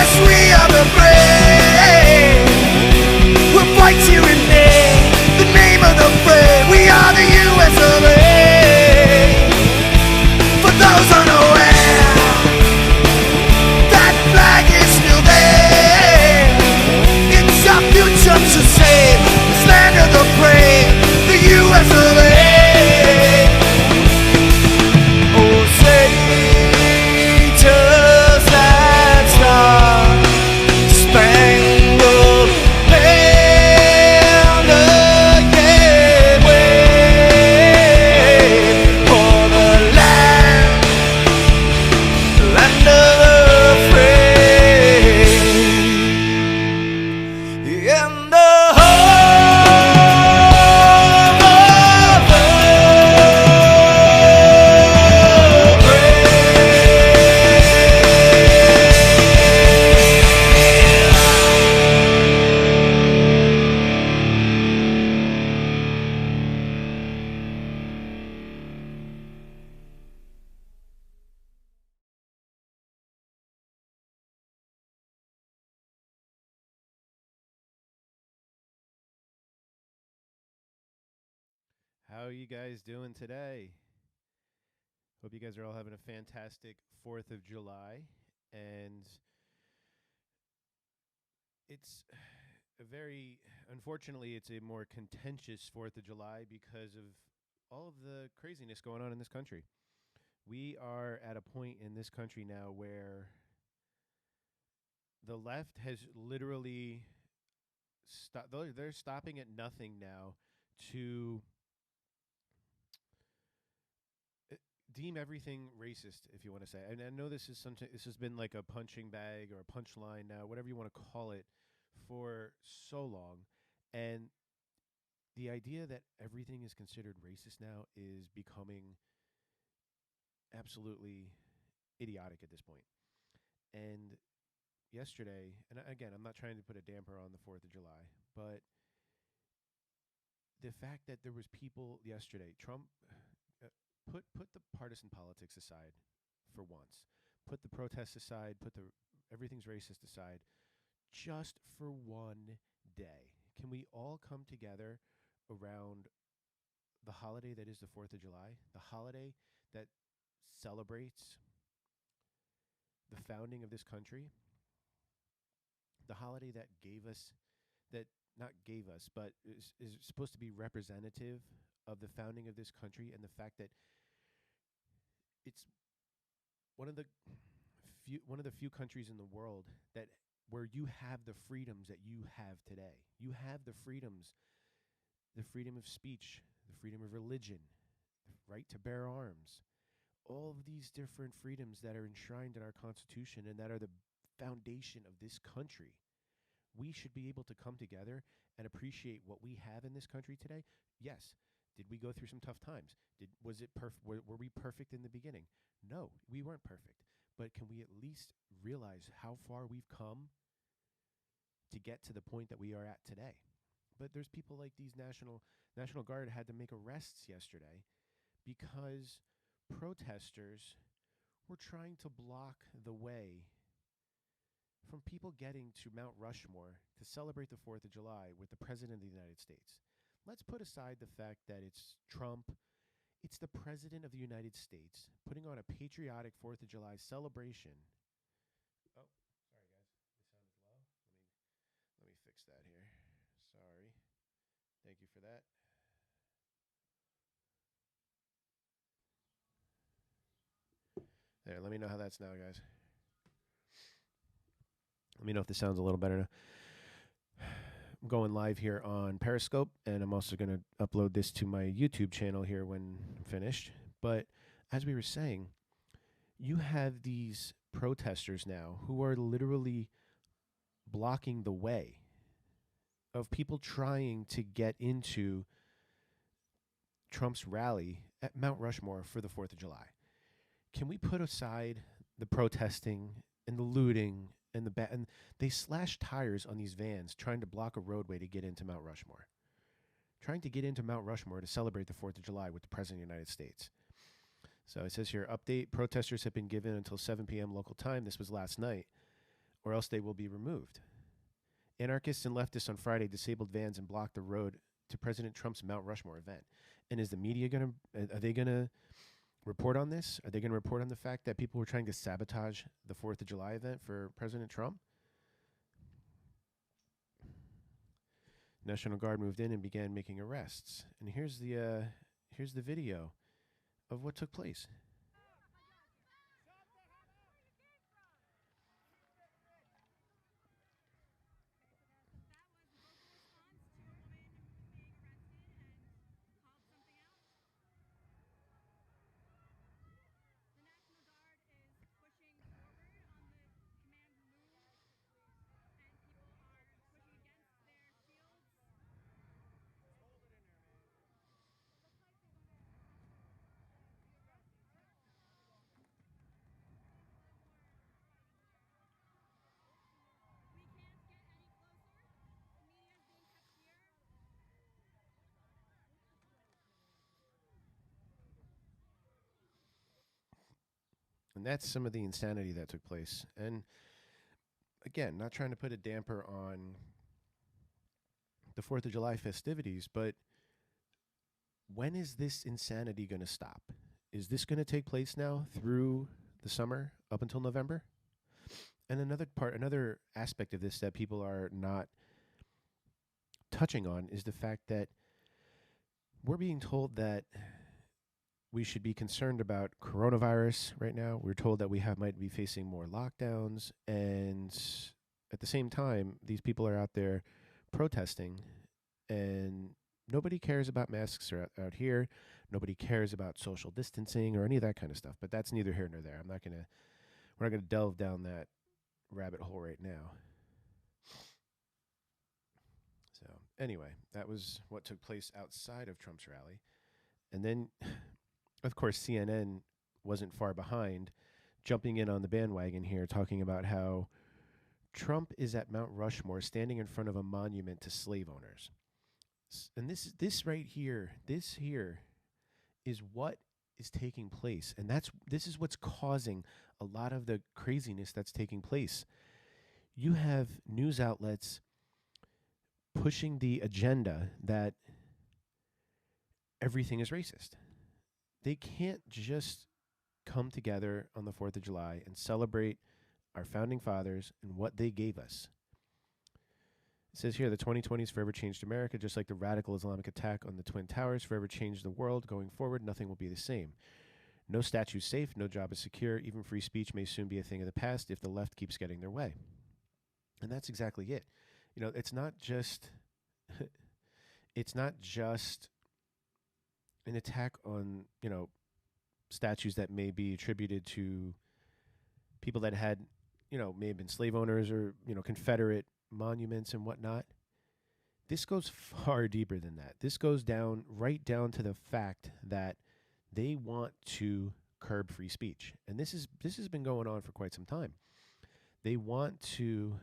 Yes, we are the brave. We'll fight to remain the name of the brave. We are the US of A. For those unaware, that flag is still there. It's our future to save this land of the brave, the US of A. Oh, say just that Star-Spangled Banner, yeah, wave for the land of the free, and the home of the How are you guys doing today? Hope you guys are all having a fantastic 4th of July. And it's unfortunately, it's a more contentious 4th of July because of all of the craziness going on in this country. We are at a point in this country now where the left has literally they're stopping at nothing now to deem everything racist, if you want to say. And I know this is something. This has been like a punching bag or a punchline now, whatever you want to call it, for so long. And the idea that everything is considered racist now is becoming absolutely idiotic at this point. And yesterday, and again, I'm not trying to put a damper on the 4th of July, but the fact that there was people yesterday, Trump put the partisan politics aside for once. Put the protests aside, put the everything's racist aside, just for one day. Can we all come together around the holiday that is the 4th of July, the holiday that celebrates the founding of this country, the holiday that gave us, that not gave us, but is supposed to be representative of the founding of this country and the fact that it's one of the few countries in the world that where you have the freedoms that you have today. You have the freedoms, the freedom of speech, the freedom of religion, the right to bear arms, all of these different freedoms that are enshrined in our Constitution and that are the foundation of this country. We should be able to come together and appreciate what we have in this country today. Yes. Did we go through some tough times? Was it perfect? Were we perfect in the beginning? No, we weren't perfect. But can we at least realize how far we've come to get to the point that we are at today? But there's people like these National Guard had to make arrests yesterday because protesters were trying to block the way from people getting to Mount Rushmore to celebrate the 4th of July with the President of the United States. Let's put aside the fact that it's Trump. It's the President of the United States putting on a patriotic 4th of July celebration. Oh, sorry, guys. The sound is low. Let me fix that here. Sorry. Thank you for that. There, let me know how that's now, guys. Let me know if this sounds a little better now. I'm going live here on Periscope, and I'm also going to upload this to my YouTube channel here when finished. But as we were saying, you have these protesters now who are literally blocking the way of people trying to get into Trump's rally at Mount Rushmore for the 4th of July. Can we put aside the protesting and the looting and and they slashed tires on these vans trying to block a roadway to get into Mount Rushmore. Trying to get into Mount Rushmore to celebrate the 4th of July with the President of the United States. So it says here, update, protesters have been given until 7 p.m. local time. This was last night. or else they will be removed. Anarchists and leftists on Friday disabled vans and blocked the road to President Trump's Mount Rushmore event. And is the media going to, are they going to report on this? Are they going to report on the fact that people were trying to sabotage the 4th of July event for President Trump? National Guard moved in and began making arrests. And here's the video of what took place. And that's some of the insanity that took place. And again, not trying to put a damper on the 4th of July festivities, but when is this insanity going to stop? Is this going to take place now through the summer up until November? And another aspect of this that people are not touching on is the fact that we're being told that we should be concerned about coronavirus right now. We're told that we might be facing more lockdowns, and at the same time, these people are out there protesting, and nobody cares about masks out here. Nobody cares about social distancing or any of that kind of stuff. But that's neither here nor there. We're not gonna delve down that rabbit hole right now. So anyway, that was what took place outside of Trump's rally, and then. Of course, CNN wasn't far behind, jumping in on the bandwagon here, talking about how Trump is at Mount Rushmore standing in front of a monument to slave owners. And this right here, this here is what is taking place. And this is what's causing a lot of the craziness that's taking place. You have news outlets pushing the agenda that everything is racist. They can't just come together on the 4th of July and celebrate our founding fathers and what they gave us. It says here, the 2020s forever changed America, just like the radical Islamic attack on the Twin Towers forever changed the world. Going forward, nothing will be the same. No statue's safe, no job is secure. Even free speech may soon be a thing of the past if the left keeps getting their way. And that's exactly it. You know, it's not just an attack on, statues that may be attributed to people that had, may have been slave owners or, Confederate monuments and whatnot. This goes far deeper than that. This goes right down to the fact that they want to curb free speech. And this has been going on for quite some time. They want to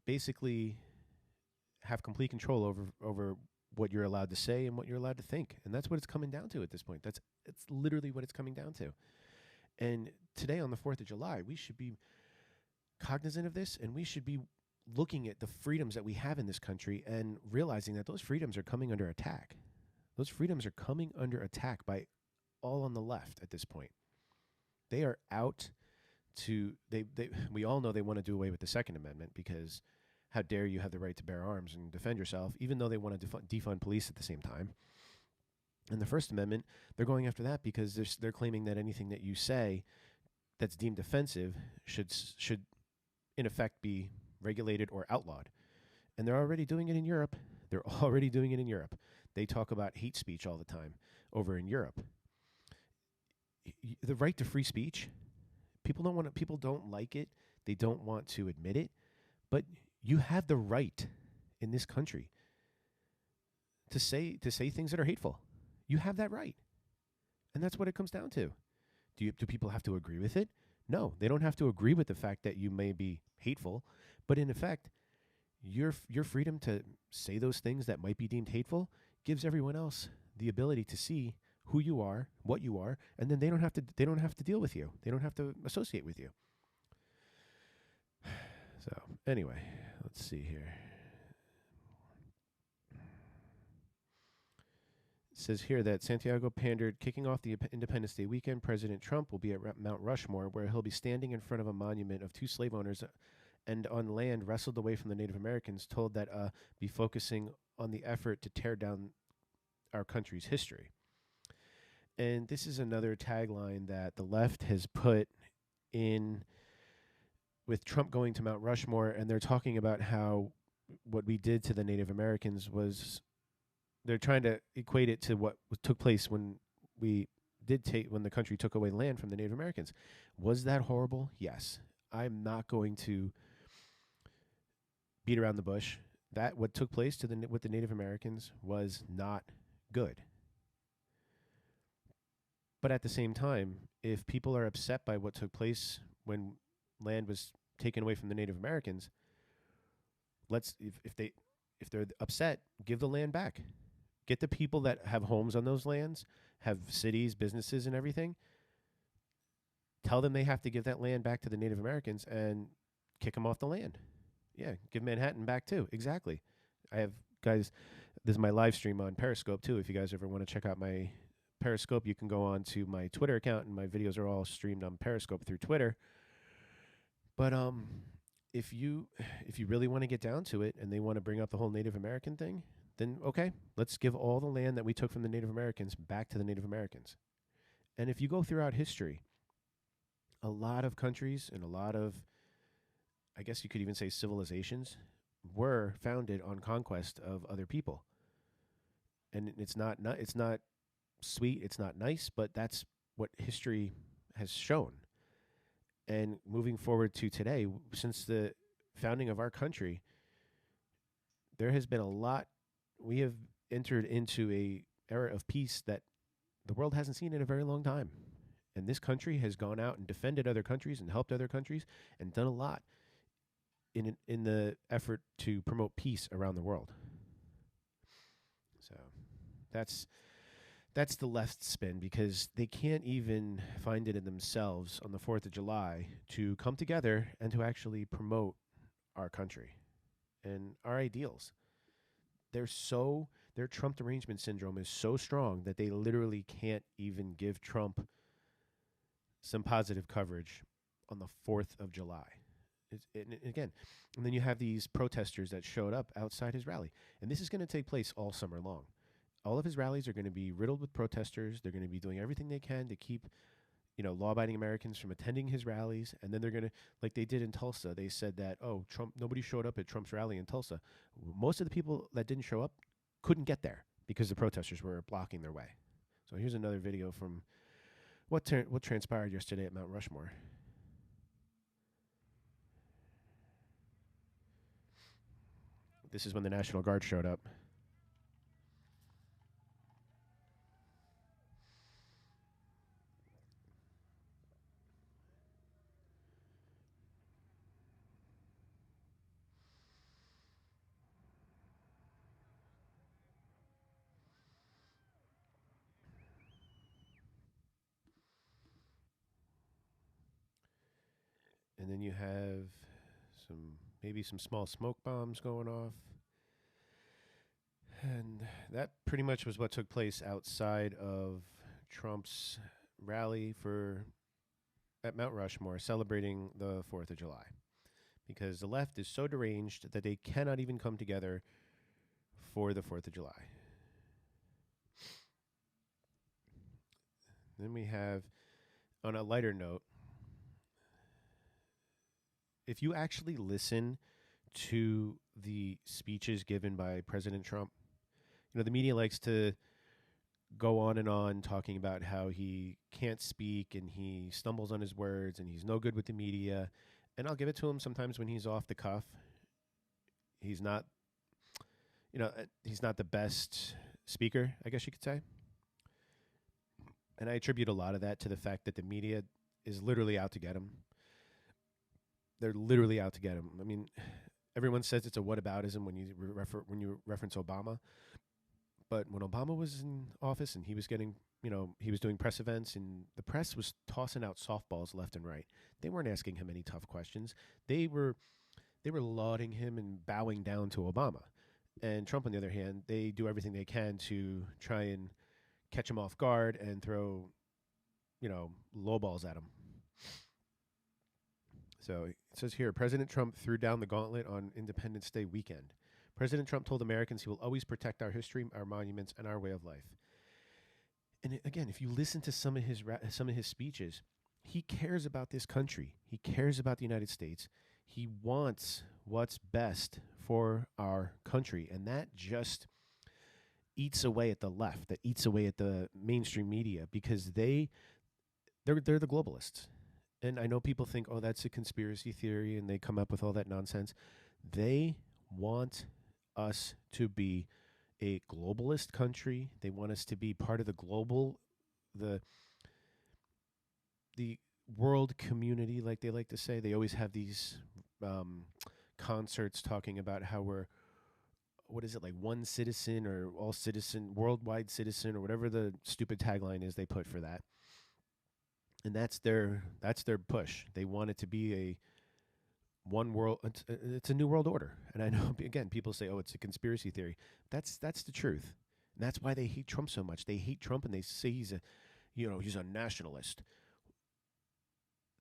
basically have complete control over what you're allowed to say and what you're allowed to think. And that's what it's coming down to at this point. It's literally what it's coming down to. And today on the 4th of July, we should be cognizant of this, and we should be looking at the freedoms that we have in this country and realizing that those freedoms are coming under attack. Those freedoms are coming under attack by all on the left at this point. They are out to, we all know they want to do away with the Second Amendment because how dare you have the right to bear arms and defend yourself, even though they want to defund police at the same time. And the First Amendment, they're going after that because they're claiming that anything that you say that's deemed offensive should in effect be regulated or outlawed. And they're already doing it in Europe. They talk about hate speech all the time over in Europe. The right to free speech, people don't like it. They don't want to admit it, but you have the right in this country to say things that are hateful. You have that right. And that's what it comes down to. Do people have to agree with it? No, they don't have to agree with the fact that you may be hateful, but in effect, your freedom to say those things that might be deemed hateful gives everyone else the ability to see who you are, what you are, and then they don't have to deal with you. They don't have to associate with you. Anyway, let's see here. It says here that Santiago pandered, kicking off the Independence Day weekend. President Trump will be at Mount Rushmore, where he'll be standing in front of a monument of two slave owners and on land wrestled away from the Native Americans, told that be focusing on the effort to tear down our country's history. And this is another tagline that the left has put in with Trump going to Mount Rushmore, and they're talking about how what we did to the Native Americans was, they're trying to equate it to what took place when when the country took away land from the Native Americans. Was that horrible? Yes. I'm not going to beat around the bush. That what took place with the Native Americans was not good. But at the same time, if people are upset by what took place when land was taken away from the Native Americans, if they're upset, give the land back. Get the people that have homes on those lands, have cities, businesses, and everything. Tell them they have to give that land back to the Native Americans and kick them off the land. Yeah, give Manhattan back too. Exactly. I have guys. This is my live stream on Periscope too. If you guys ever want to check out my Periscope, you can go on to my Twitter account, and my videos are all streamed on Periscope through Twitter. But if you really want to get down to it, and they want to bring up the whole Native American thing, then okay, let's give all the land that we took from the Native Americans back to the Native Americans. And if you go throughout history, a lot of countries and a lot of, I guess you could even say, civilizations were founded on conquest of other people. And it's not sweet, it's not nice, but that's what history has shown. And moving forward to today, since the founding of our country, there has been a lot. We have entered into a era of peace that the world hasn't seen in a very long time. And this country has gone out and defended other countries and helped other countries and done a lot in the effort to promote peace around the world. So that's the left spin, because they can't even find it in themselves on the 4th of July to come together and to actually promote our country and our ideals. Their Trump derangement syndrome is so strong that they literally can't even give Trump some positive coverage on the 4th of July. And then you have these protesters that showed up outside his rally. And this is going to take place all summer long. All of his rallies are going to be riddled with protesters. They're going to be doing everything they can to keep, law-abiding Americans from attending his rallies. And then they're going to, like they did in Tulsa, they said that, nobody showed up at Trump's rally in Tulsa. Most of the people that didn't show up couldn't get there because the protesters were blocking their way. So here's another video from what transpired yesterday at Mount Rushmore. This is when the National Guard showed up. And then you have maybe some small smoke bombs going off. And that pretty much was what took place outside of Trump's rally at Mount Rushmore, celebrating the 4th of July. Because the left is so deranged that they cannot even come together for the 4th of July. Then we have, on a lighter note, if you actually listen to the speeches given by President Trump, the media likes to go on and on talking about how he can't speak and he stumbles on his words and he's no good with the media. And I'll give it to him sometimes when he's off the cuff. He's not, he's not the best speaker, I guess you could say. And I attribute a lot of that to the fact that the media is literally out to get him. They're literally out to get him. I mean, everyone says it's a whataboutism when you reference Obama. But when Obama was in office and he was getting, he was doing press events and the press was tossing out softballs left and right. They weren't asking him any tough questions. They they were lauding him and bowing down to Obama. And Trump, on the other hand, they do everything they can to try and catch him off guard and throw, low balls at him. So it says here President Trump threw down the gauntlet on Independence Day weekend. President Trump told Americans he will always protect our history, our monuments, and our way of life. And again, if you listen to some of his speeches, he cares about this country. He cares about the United States. He wants what's best for our country, and that just eats away at the left. That eats away at the mainstream media because they're the globalists. And I know people think, oh, that's a conspiracy theory, and they come up with all that nonsense. They want us to be a globalist country. They want us to be part of the world community, like they like to say. They always have these concerts talking about how we're, what is it, like one citizen or all citizen, worldwide citizen, or whatever the stupid tagline is they put for that. And that's their push. They want it to be a one world. It's a new world order. And I know, again, people say, oh, it's a conspiracy theory. That's the truth. And that's why they hate Trump so much. They hate Trump and they say he's a nationalist.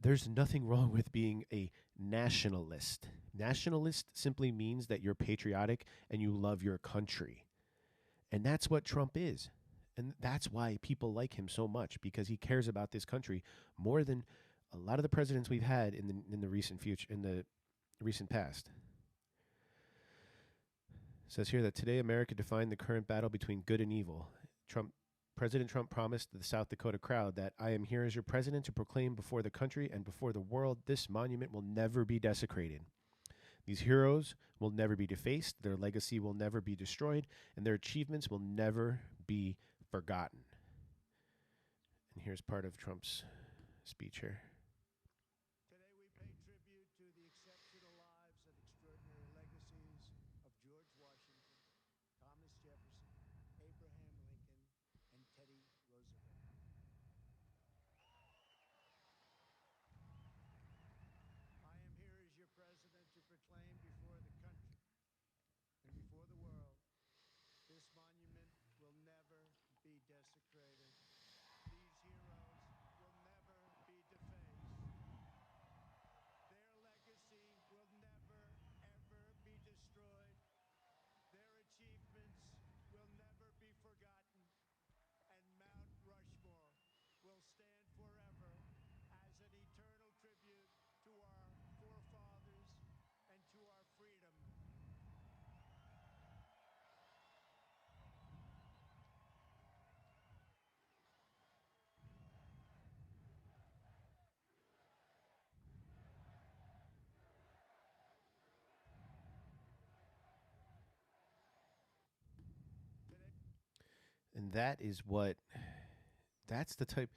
There's nothing wrong with being a nationalist. Nationalist simply means that you're patriotic and you love your country. And that's what Trump is. And that's why people like him so much, because he cares about this country more than a lot of the presidents we've had in the recent past. It says here that today America defined the current battle between good and evil. President Trump promised the South Dakota crowd that I am here as your president to proclaim before the country and before the world this monument will never be desecrated. These heroes will never be defaced, their legacy will never be destroyed, and their achievements will never be forgotten. And here's part of Trump's speech here. Today we pay tribute to the exceptional lives and extraordinary legacies of George Washington, Thomas Jefferson, Abraham Lincoln, and Teddy Roosevelt. I am here as your president to proclaim before the country and before the world, this monument will never be desecrated. These heroes will never be defaced. Their legacy will never, ever be destroyed. Their achievements will never be forgotten. And Mount Rushmore will stand forever as an eternal tribute to our forefathers and to our freedom. And that's the type,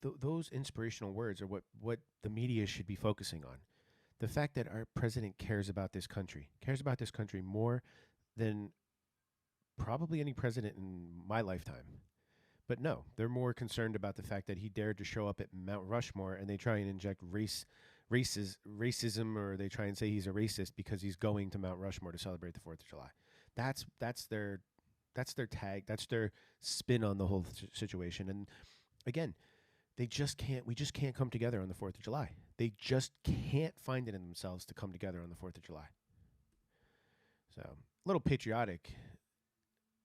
those inspirational words are what the media should be focusing on. The fact that our president cares about this country more than probably any president in my lifetime. But no, they're more concerned about the fact that he dared to show up at Mount Rushmore, and they try and inject racism, or they try and say he's a racist because he's going to Mount Rushmore to celebrate the 4th of July. That's their tag. That's their spin on the whole situation. And again, we just can't come together on the 4th of July. They just can't find it in themselves to come together on the 4th of July. So, a little patriotic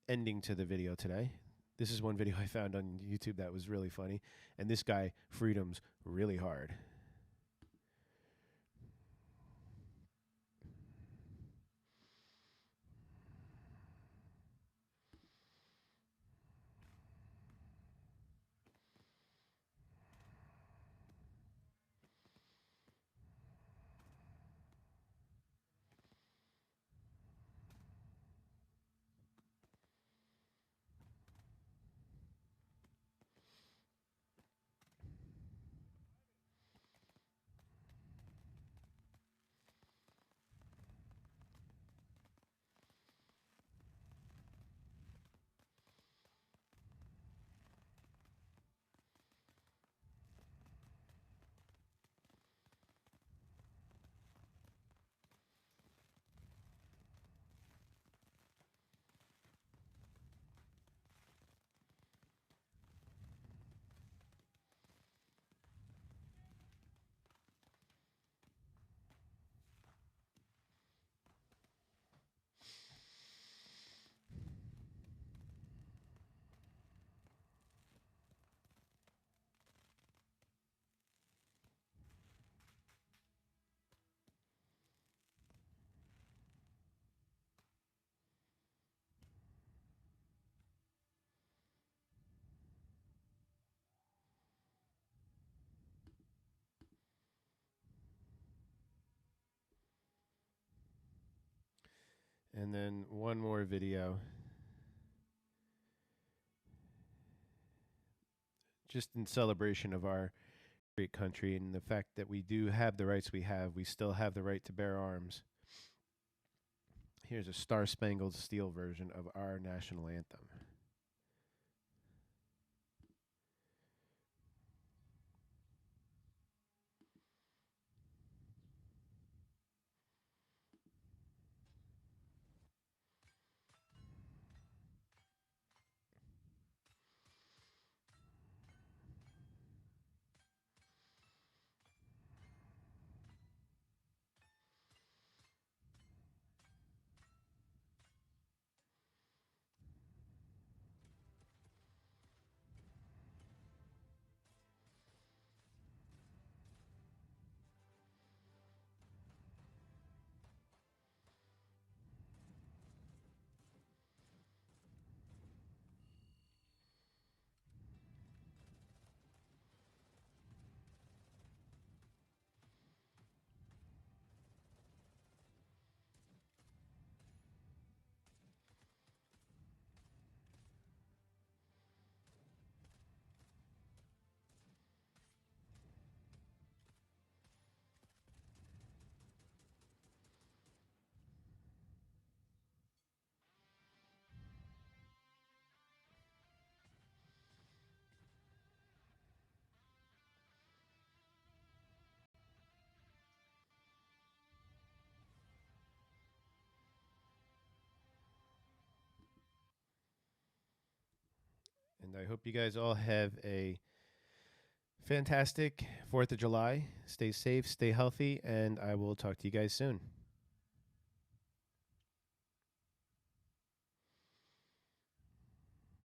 ending to the video today. This is one video I found on YouTube that was really funny. And this guy, freedom's really hard. And then one more video. Just in celebration of our great country and the fact that we do have the rights we have. We still have the right to bear arms. Here's a Star-Spangled Steel version of our national anthem. And I hope you guys all have a fantastic 4th of July. Stay safe, stay healthy, and I will talk to you guys soon.